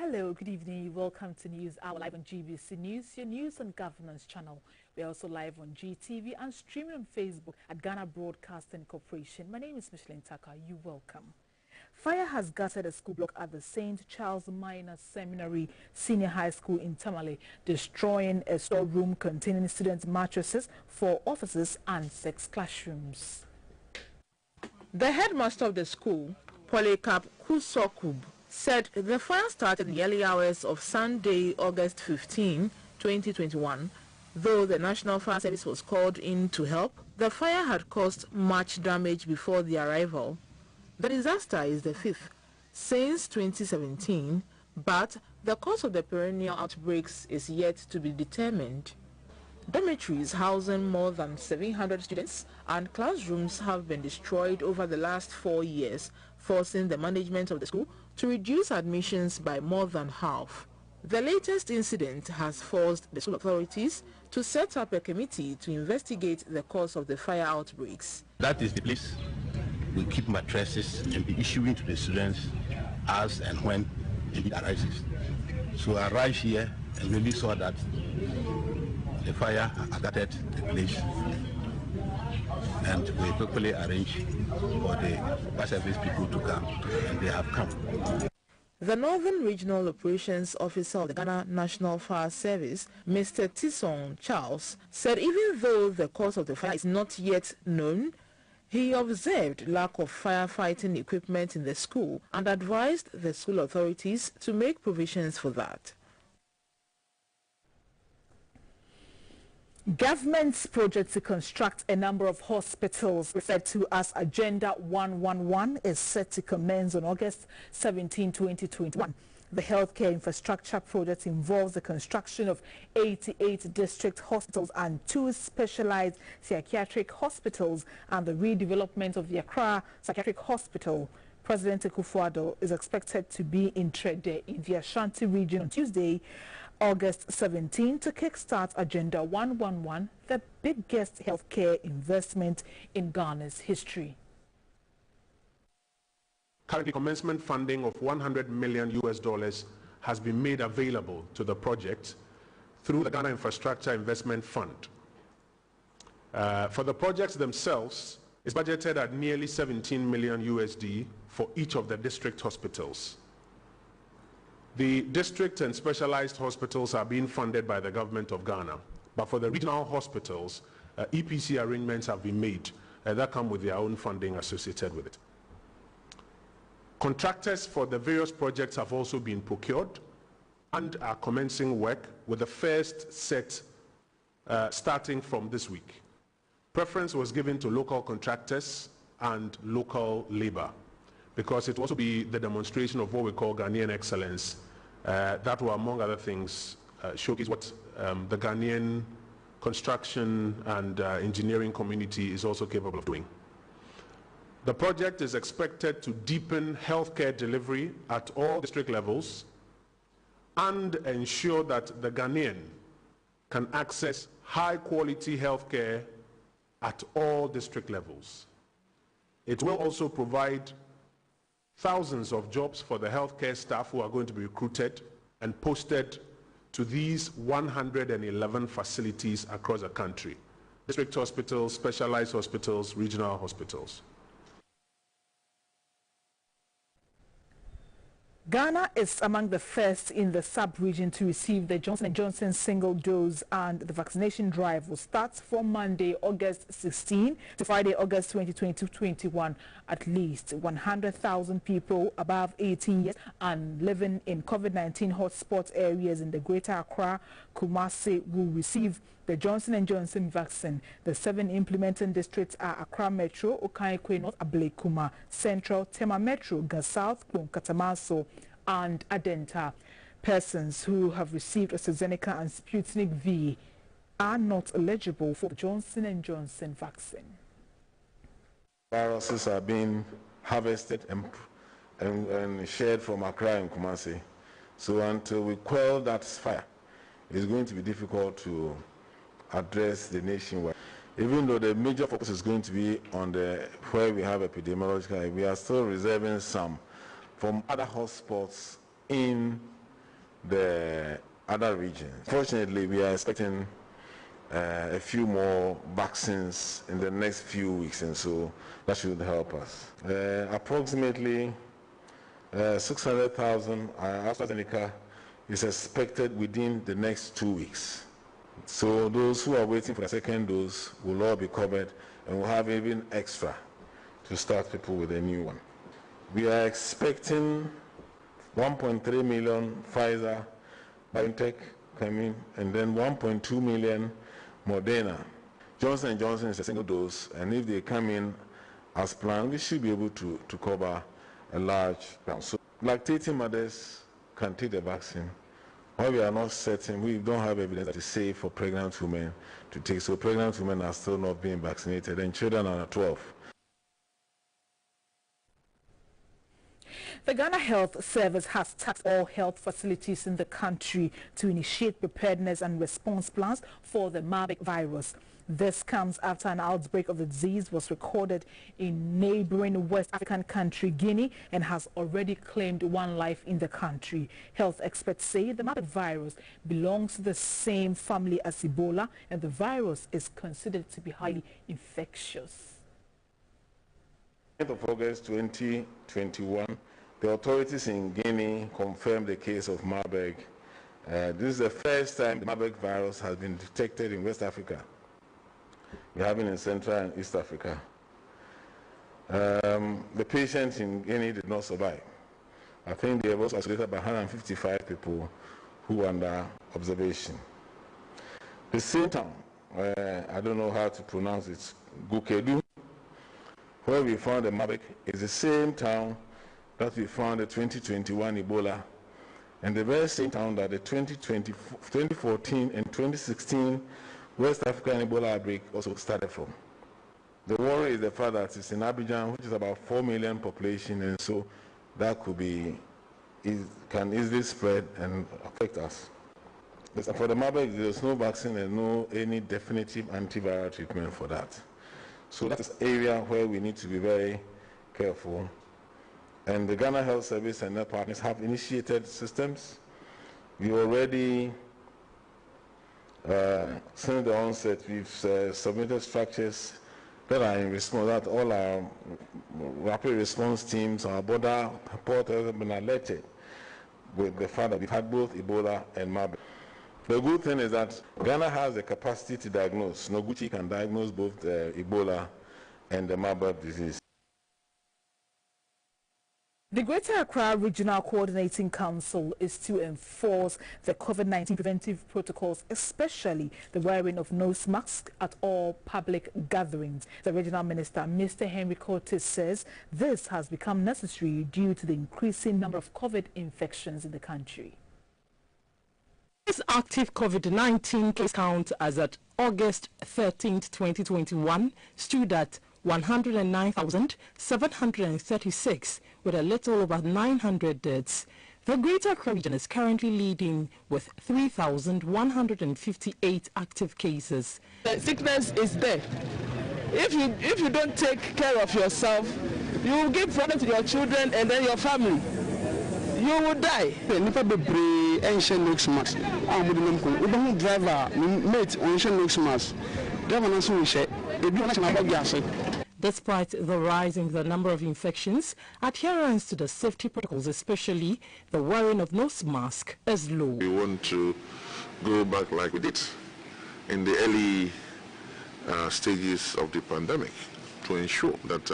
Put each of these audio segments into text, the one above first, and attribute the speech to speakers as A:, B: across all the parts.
A: Hello, good evening. Welcome to News Hour live on GBC News, your news and governance channel. We're also live on GTV and streaming on Facebook at Ghana Broadcasting Corporation. My name is Micheline Tucker. You're welcome. Fire has gutted a school block at the St. Charles Minor Seminary Senior High School in Tamale, destroying a storeroom containing student mattresses, 4 offices and 6 classrooms. The headmaster of the school, Polycarp Kusokub, said the fire started in the early hours of Sunday, August 15, 2021. Though the National Fire Service was called in to help, the fire had caused much damage before the arrival. The disaster is the 5th since 2017, but the cause of the perennial outbreaks is yet to be determined. Dormitories housing more than 700 students and classrooms have been destroyed over the last 4 years, forcing the management of the school to reduce admissions by more than half. The latest incident has forced the school authorities to set up a committee to investigate the cause of the fire outbreaks.
B: That is the place we keep mattresses and be issuing to the students as and when it arises. So I arrived here and really saw that the fire alerted the place, and we quickly arranged for the fire service people to come, and they have come.
A: The Northern Regional Operations Officer of the Ghana National Fire Service, Mr. Tison Charles, said even though the cause of the fire is not yet known, he observed lack of firefighting equipment in the school and advised the school authorities to make provisions for that. Government's project to construct a number of hospitals, referred to as Agenda 111, is set to commence on August 17, 2021. The healthcare infrastructure project involves the construction of 88 district hospitals and 2 specialized psychiatric hospitals and the redevelopment of the Accra Psychiatric Hospital. President Akufo-Addo is expected to be in Trede in the Ashanti region on Tuesday, August 17, to kickstart Agenda 111, the biggest healthcare investment in Ghana's history.
C: Currently, commencement funding of $100 million has been made available to the project through the Ghana Infrastructure Investment Fund. For the projects themselves, it's budgeted at nearly $17 million for each of the district hospitals. The district and specialized hospitals are being funded by the government of Ghana, but for the regional hospitals, EPC arrangements have been made that come with their own funding associated with it. Contractors for the various projects have also been procured and are commencing work, with the first set starting from this week. Preference was given to local contractors and local labor, because it will also be the demonstration of what we call Ghanaian excellence that will, among other things, showcase what the Ghanaian construction and engineering community is also capable of doing. The project is expected to deepen healthcare delivery at all district levels and ensure that the Ghanaian can access high-quality healthcare at all district levels. It will also provide thousands of jobs for the healthcare staff who are going to be recruited and posted to these 111 facilities across the country: district hospitals, specialized hospitals, regional hospitals.
A: Ghana is among the first in the sub-region to receive the Johnson & Johnson single dose, and the vaccination drive will start from Monday, August 16 to Friday, August 2021. At least 100,000 people above 18 years and living in COVID-19 hotspot areas in the Greater Accra, Kumasi will receive the Johnson & Johnson vaccine. The 7 implementing districts are Accra Metro, Okaikwe North, Ablekuma Central, Tema Metro, South, Katamaso, and Adenta. Persons who have received AstraZeneca and Sputnik V are not eligible for the Johnson & Johnson vaccine.
D: Viruses are being harvested and shared from Accra and Kumasi. So until we quell that fire, it's going to be difficult to address the nationwide. Even though the major focus is going to be on where we have epidemiological, we are still reserving some from other hotspots in the other regions. Fortunately, we are expecting a few more vaccines in the next few weeks, and so that should help us. Approximately 600,000 AstraZeneca is expected within the next 2 weeks. So those who are waiting for the second dose will all be covered, and we'll have even extra to start people with a new one. We are expecting 1.3 million Pfizer, BioNTech coming, and then 1.2 million Moderna. Johnson & Johnson is a single dose, and if they come in as planned, we should be able to cover a large amount. So lactating mothers can take the vaccine. While we are not certain, we don't have evidence that is safe for pregnant women to take. So pregnant women are still not being vaccinated, and children under 12.
A: The Ghana Health Service has tasked all health facilities in the country to initiate preparedness and response plans for the Marburg virus. This comes after an outbreak of the disease was recorded in neighboring West African country Guinea and has already claimed one life in the country. Health experts say the Marburg virus belongs to the same family as Ebola, and the virus is considered to be highly infectious.
D: 9th of August 2021, the authorities in Guinea confirmed the case of Marburg. This is the first time the Marburg virus has been detected in West Africa. We have it in Central and East Africa. The patient in Guinea did not survive. I think they was isolated by 155 people who were under observation. The same town, I don't know how to pronounce it, Gukedu, where we found the Marburg, is the same town that we found the 2021 Ebola, and the very same town that the 2014 and 2016 West African Ebola outbreak also started from. The worry is the fact that it's in Abidjan, which is about 4 million population, and so that could be, can easily spread and affect us. For the Marburg, there's no vaccine and no any definitive antiviral treatment for that. So that's an area where we need to be very careful. And the Ghana Health Service and their partners have initiated systems. We already, since the onset, we've submitted structures that are in response, that all our rapid response teams, our border reporters have been alerted with the fact that we've had both Ebola and Marburg. The good thing is that Ghana has the capacity to diagnose. Noguchi can diagnose both Ebola and the Marburg disease.
A: The Greater Accra Regional Coordinating Council is to enforce the COVID-19 preventive protocols, especially the wearing of nose masks at all public gatherings. The Regional Minister, Mr. Henry Cortes, says this has become necessary due to the increasing number of COVID infections in the country.
E: This active COVID-19 case count as at August 13, 2021 stood at 109,736 with a little over 900 deaths. The Greater Accra region is currently leading with 3,158 active cases.
F: The sickness is there. If you don't take care of yourself, you will give problem to your children and then your family. You will die.
E: Despite the rise in the number of infections, adherence to the safety protocols, especially the wearing of nose mask, is low.
G: We want to go back like we did in the early stages of the pandemic to ensure that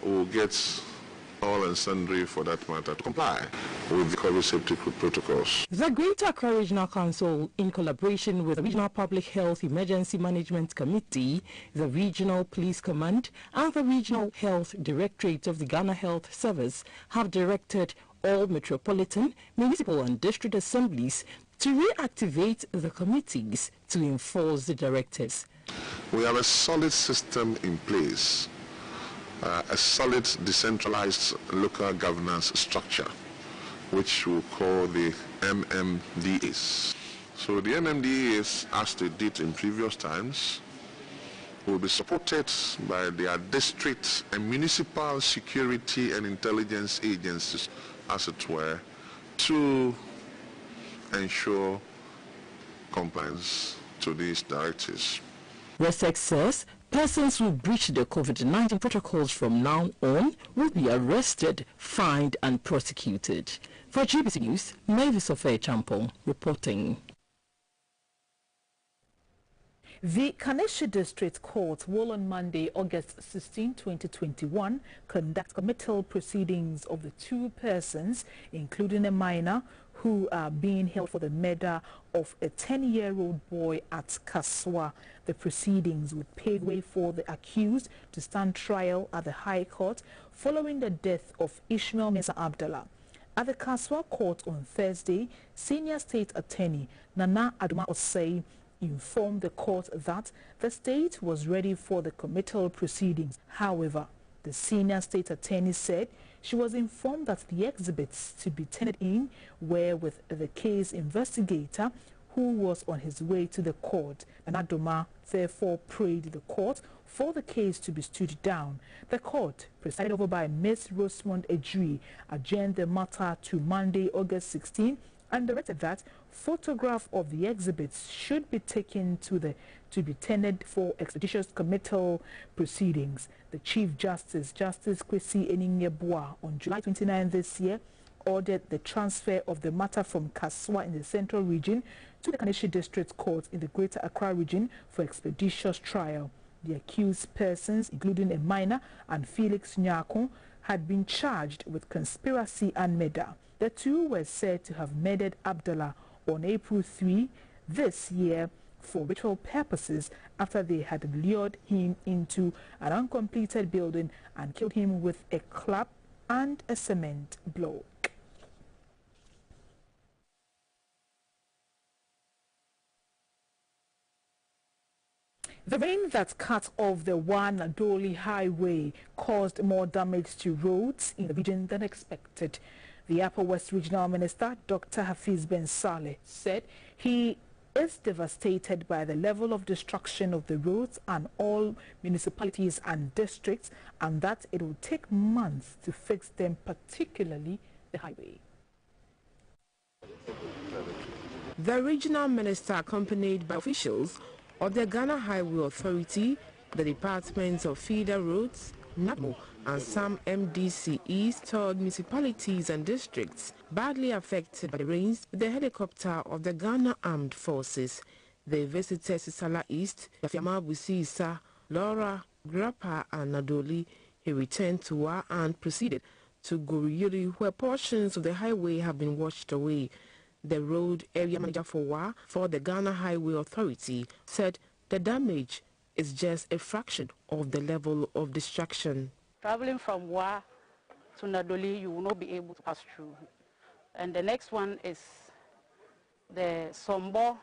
G: we'll get all and sundry, for that matter, to comply with the COVID safety protocols.
E: The Greater Accra Regional Council, in collaboration with the Regional Public Health Emergency Management Committee, the Regional Police Command, and the Regional Health Directorate of the Ghana Health Service, have directed all metropolitan, municipal and district assemblies to reactivate the committees to enforce the directives.
G: We have a solid system in place. A solid decentralized local governance structure, which we'll call the MMDAs. So the MMDAs, as they did in previous times, will be supported by their district and municipal security and intelligence agencies, as it were, to ensure compliance to these directives.
E: Wessex says persons who breach the COVID-19 protocols from now on will be arrested, fined and prosecuted. For GBC News, Mavis Ofei Champong reporting.
A: The Kaneshie District Court will on Monday, August 16, 2021, conduct committal proceedings of the 2 persons, including a minor, who are being held for the murder of a 10-year-old boy at Kaswa. The proceedings would pave way for the accused to stand trial at the High Court following the death of Ishmael Mensah Abdallah. At the Kaswa Court on Thursday, Senior State Attorney Nana Aduma Osei informed the court that the state was ready for the committal proceedings. However, the senior state attorney said she was informed that the exhibits to be turned in were with the case investigator who was on his way to the court. And Adoma therefore prayed the court for the case to be stood down. The court, presided over by Ms. Rosemond Ejui, adjourned the matter to Monday, August 16, and directed that photograph of the exhibits should be taken to be tendered for expeditious committal proceedings. The Chief Justice, Justice Kwesi Eningyeboah, on July 29 this year, ordered the transfer of the matter from Kaswa in the Central Region to the Kaneshie District Court in the Greater Accra Region for expeditious trial. The accused persons, including a minor and Felix Nyako, had been charged with conspiracy and murder. The 2 were said to have murdered Abdallah on April 3 this year for ritual purposes after they had lured him into an uncompleted building and killed him with a club and a cement block. The rain that cut off the Wa-Nadoli highway caused more damage to roads in the region than expected. The Upper West Regional Minister, Dr. Hafiz Ben Saleh, said he is devastated by the level of destruction of the roads and all municipalities and districts, and that it will take months to fix them, particularly the highway.
H: The regional minister, accompanied by officials of the Ghana Highway Authority, the Departments of Feeder Roads, NADMO, and some MDCEs, told municipalities and districts badly affected by the rains with the helicopter of the Ghana Armed Forces. They visited Sisala East, Yafiama Busisa, Laura, Grappa, and Nadoli. He returned to Wa and proceeded to Guruyuri, where portions of the highway have been washed away. The road area manager for Wa for the Ghana Highway Authority said the damage is just a fraction of the level of destruction.
I: Traveling from Wa to Nadoli, you will not be able to pass through. And the next one is the Sombo,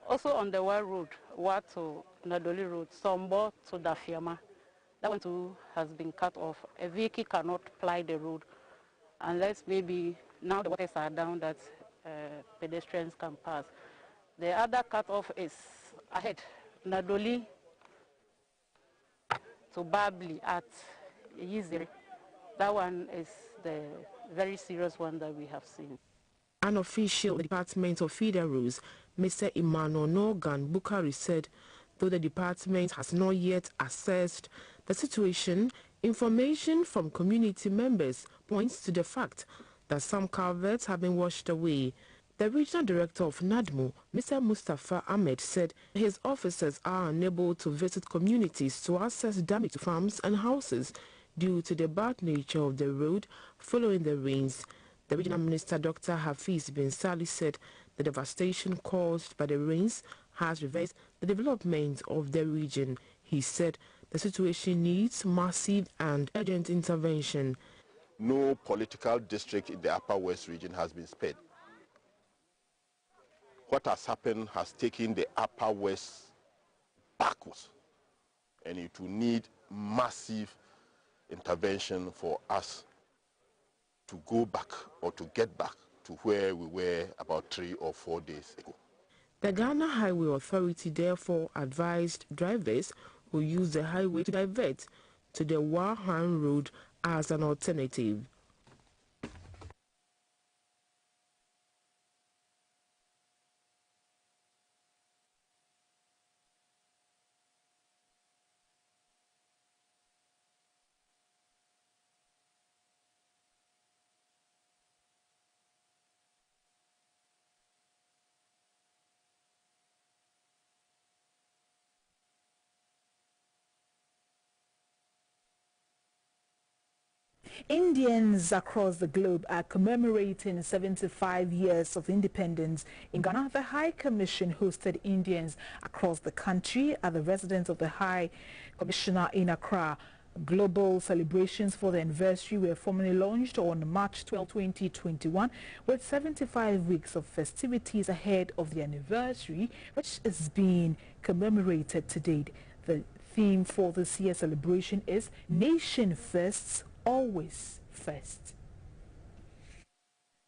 I: also on the Wa road, Wa to Nadoli road, Sombo to Dafiama. That one too has been cut off. A vehicle cannot ply the road unless maybe now the waters are down that pedestrians can pass. The other cut off is ahead, Nadoli to Babli at Yiziri. That one is the very serious one that we have seen.
H: An official of the Department of Feeder Roads, Mr. Emmanuel Norgan Bukari, said though the department has not yet assessed the situation, information from community members points to the fact that some culverts have been washed away. The regional director of NADMO, Mr. Mustafa Ahmed, said his officers are unable to visit communities to assess damage to farms and houses due to the bad nature of the road following the rains. The regional minister, Dr. Hafiz Ben Saleh, said the devastation caused by the rains has reversed the development of the region. He said the situation needs massive and urgent intervention.
B: No political district in the Upper West region has been spared. What has happened has taken the Upper West backwards, and it will need massive intervention for us to go back or to get back to where we were about 3 or 4 days ago.
H: The Ghana Highway Authority therefore advised drivers who use the highway to divert to the Wahan Road as an alternative.
A: Indians across the globe are commemorating 75 years of independence. In Ghana, the High Commission hosted Indians across the country at the residence of the High Commissioner in Accra. Global celebrations for the anniversary were formally launched on March 12, 2021, with 75 weeks of festivities ahead of the anniversary, which is being commemorated to date. The theme for this year's celebration is Nation First, Always First.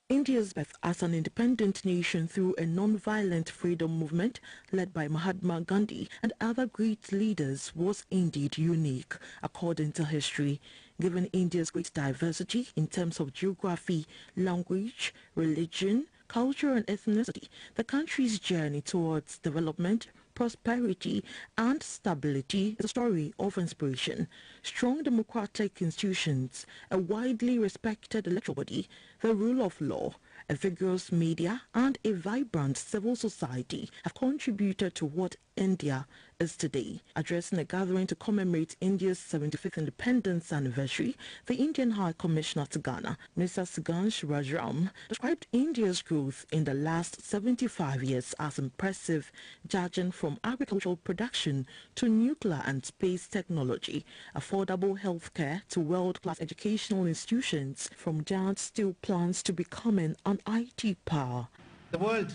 J: India's birth as an independent nation through a non-violent freedom movement led by Mahatma Gandhi and other great leaders was indeed unique, according to history. Given India's great diversity in terms of geography, language, religion, culture and ethnicity, the country's journey towards development, prosperity and stability is a story of inspiration. Strong democratic institutions, a widely respected electoral body, the rule of law, a vigorous media and a vibrant civil society have contributed to what India is today. Addressing a gathering to commemorate India's 75th independence anniversary, the Indian High Commissioner to Ghana, Mr. Sugandh Rajram, described India's growth in the last 75 years as impressive, judging from agricultural production to nuclear and space technology, affordable healthcare to world-class educational institutions, from giant steel plants to becoming an IT power.
K: The world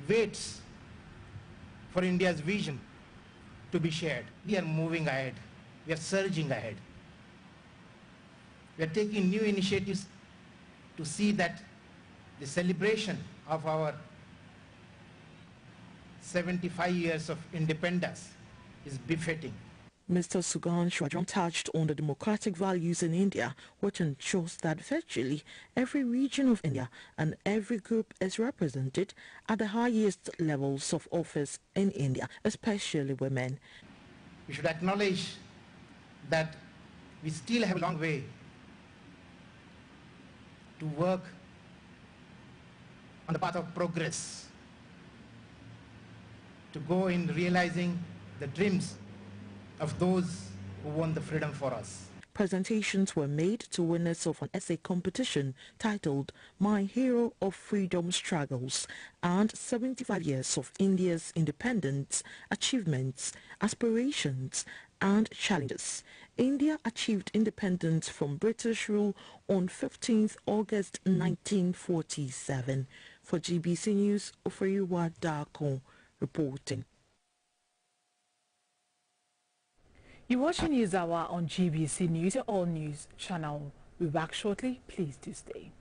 K: waits for India's vision to be shared. We are moving ahead. We are surging ahead. We are taking new initiatives to see that the celebration of our 75 years of independence is befitting.
J: Mr. Sugandh Rajram touched on the democratic values in India, which ensures that virtually every region of India and every group is represented at the highest levels of office in India, especially women.
K: We should acknowledge that we still have a long way to work on the path of progress, to go in realizing the dreams of those who won the freedom for us.
J: Presentations were made to winners of an essay competition titled My Hero of Freedom Struggles and 75 Years of India's Independence, Achievements, Aspirations and Challenges. India achieved independence from British rule on 15th August 1947. For GBC News, Oferiwa Darko reporting.
A: You're watching News Hour on GBC News, your all news channel. We'll be back shortly. Please do stay.